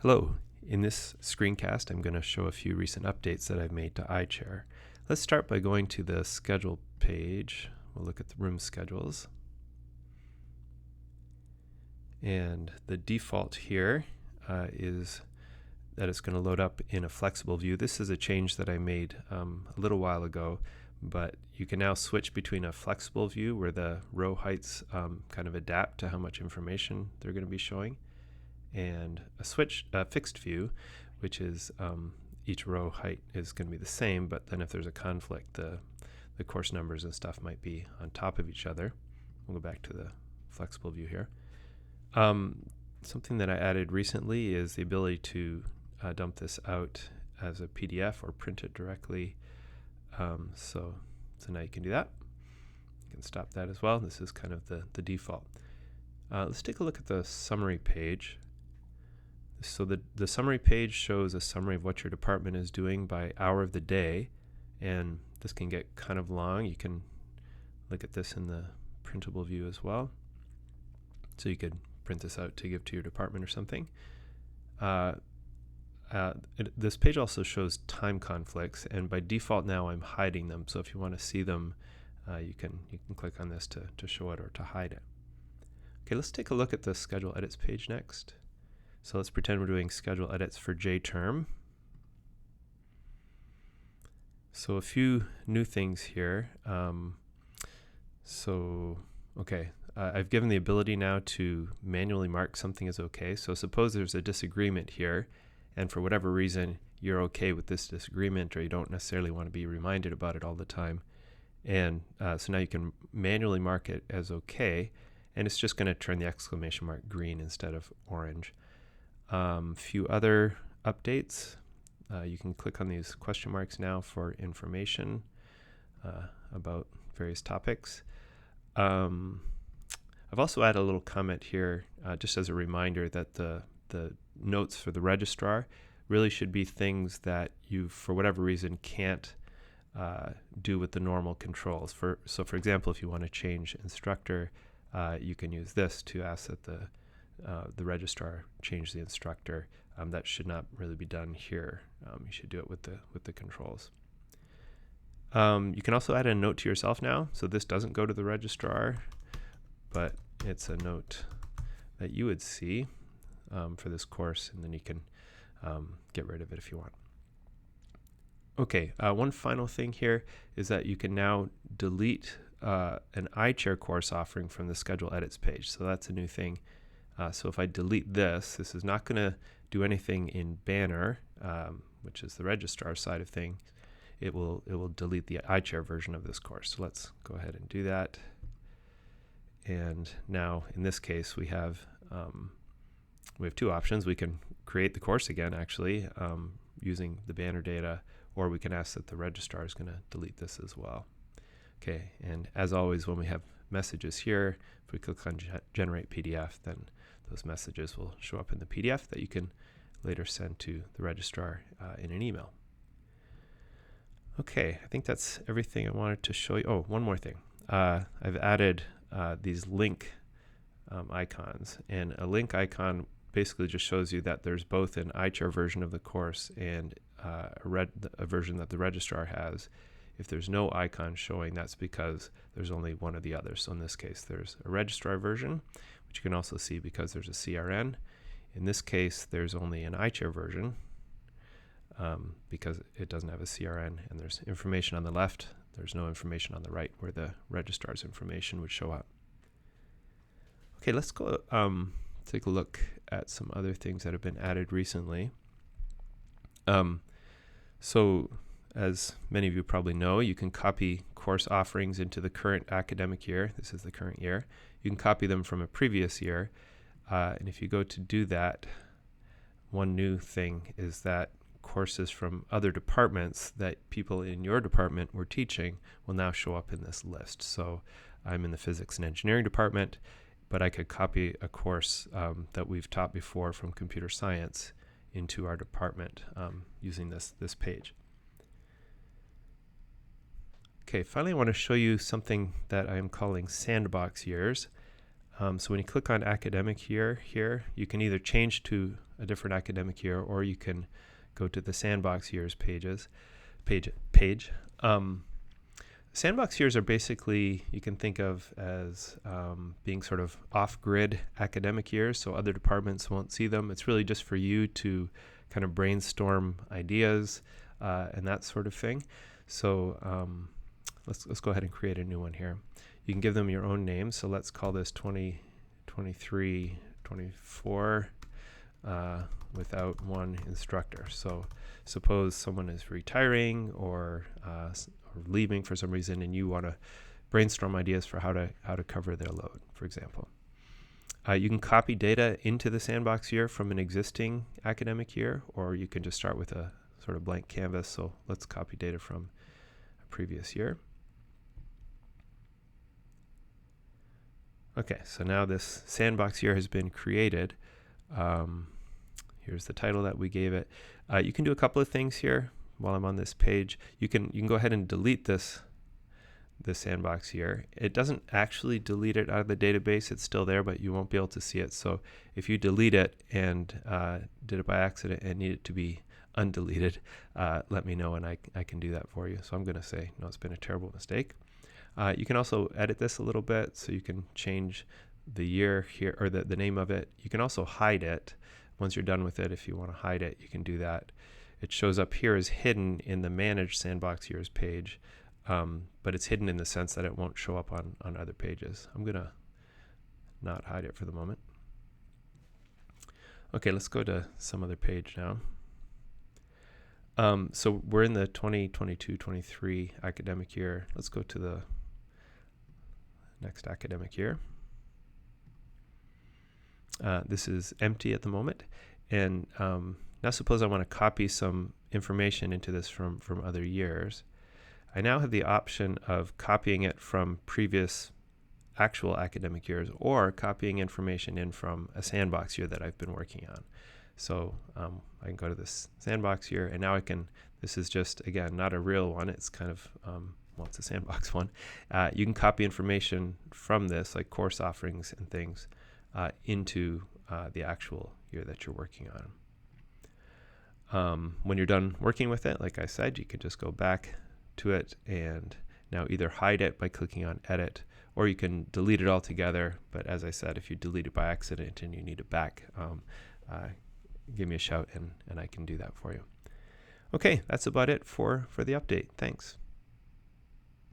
Hello. In this screencast, I'm going to show a few recent updates that I've made to iChair. Let's start by going to the schedule page. We'll look at the room schedules. And the default here is that it's going to load up in a flexible view. This is a change that I made a little while ago, but you can now switch between a flexible view where the row heights kind of adapt to how much information they're going to be showing, and a fixed view, which is each row height is going to be the same, but then if there's a conflict, the course numbers and stuff might be on top of each other. We'll go back to the flexible view here. Something that I added recently is the ability to dump this out as a PDF or print it directly. So now you can do that. You can stop that as well. This is kind of the default. Let's take a look at the summary page. So the summary page shows a summary of what your department is doing by hour of the day, and this can get kind of long. You can look at this in the printable view as well. So you could print this out to give to your department or something. This page also shows time conflicts, and by default now I'm hiding them. So if you want to see them, you can click on this to show it or to hide it. Okay, let's take a look at the schedule edits page next. So let's pretend we're doing schedule edits for J-term. So a few new things here. I've given the ability now to manually mark something as okay. So suppose there's a disagreement here, and for whatever reason you're okay with this disagreement, or you don't necessarily want to be reminded about it all the time. And so now you can manually mark it as okay, and it's just going to turn the exclamation mark green instead of orange. Few other updates. You can click on these question marks now for information about various topics. I've also added a little comment here just as a reminder that the notes for the registrar really should be things that you, for whatever reason, can't do with the normal controls. So for example, if you want to change instructor, you can use this to ask that the registrar change the instructor. That should not really be done here. You should do it with the controls. You can also add a note to yourself now. So this doesn't go to the registrar, but it's a note that you would see for this course, and then you can get rid of it if you want. Okay, one final thing here is that you can now delete an iChair course offering from the schedule edits page. So that's a new thing. So if I delete this is not going to do anything in Banner, which is the registrar side of things. It will delete the iChair version of this course. So let's go ahead and do that. And now in this case we have two options. We can create the course again, actually, using the Banner data, or we can ask that the registrar is going to delete this as well. Okay, and as always, when we have messages here, if we click on generate PDF, then those messages will show up in the PDF that you can later send to the registrar in an email. Okay, I think that's everything I wanted to show you. Oh, one more thing. I've added these link icons, and a link icon basically just shows you that there's both an iChair version of the course and a version that the registrar has. If there's no icon showing, that's because there's only one or the other. So in this case, there's a registrar version, which you can also see because there's a CRN. In this case, there's only an iChair version because it doesn't have a CRN, and there's information on the left. There's no information on the right where the registrar's information would show up. Okay, let's go take a look at some other things that have been added recently. So as many of you probably know, you can copy course offerings into the current academic year. This is the current year. You can copy them from a previous year. And if you go to do that, one new thing is that courses from other departments that people in your department were teaching will now show up in this list. So I'm in the physics and engineering department, but I could copy a course that we've taught before from computer science into our department using this page. Okay, finally I want to show you something that I'm calling sandbox years. So when you click on academic year here, you can either change to a different academic year, or you can go to the sandbox years page. Sandbox years are basically, you can think of as being sort of off-grid academic years, so other departments won't see them. It's really just for you to kind of brainstorm ideas and that sort of thing. So let's go ahead and create a new one here. You can give them your own name. So let's call this 2023, 24 without one instructor. So suppose someone is retiring or leaving for some reason, and you want to brainstorm ideas for how to cover their load, for example. You can copy data into the sandbox year from an existing academic year, or you can just start with a sort of blank canvas. So let's copy data from a previous year. Okay, so now this sandbox year has been created. Here's the title that we gave it. You can do a couple of things here while I'm on this page. You can go ahead and delete this sandbox year. It doesn't actually delete it out of the database. It's still there, but you won't be able to see it. So if you delete it and did it by accident and need it to be undeleted, let me know and I can do that for you. So I'm going to say, no, it's been a terrible mistake. You can also edit this a little bit, so you can change the year here, or the name of it. You can also hide it. Once you're done with it, if you want to hide it, you can do that. It shows up here as hidden in the Manage Sandbox Years page, but it's hidden in the sense that it won't show up on other pages. I'm going to not hide it for the moment. Okay, let's go to some other page now. So we're in the 2022-23 academic year. Let's go to the next academic year. This is empty at the moment. And now suppose I want to copy some information into this from other years. I now have the option of copying it from previous actual academic years, or copying information in from a sandbox year that I've been working on. So I can go to this sandbox year, and now this is just, again, not a real one. It's kind of, well, it's a sandbox one. You can copy information from this, like course offerings and things, into the actual year that you're working on. When you're done working with it, like I said, you can just go back to it and now either hide it by clicking on Edit, or you can delete it altogether. But as I said, if you delete it by accident and you need it back, give me a shout and I can do that for you. Okay, that's about it for the update. Thanks.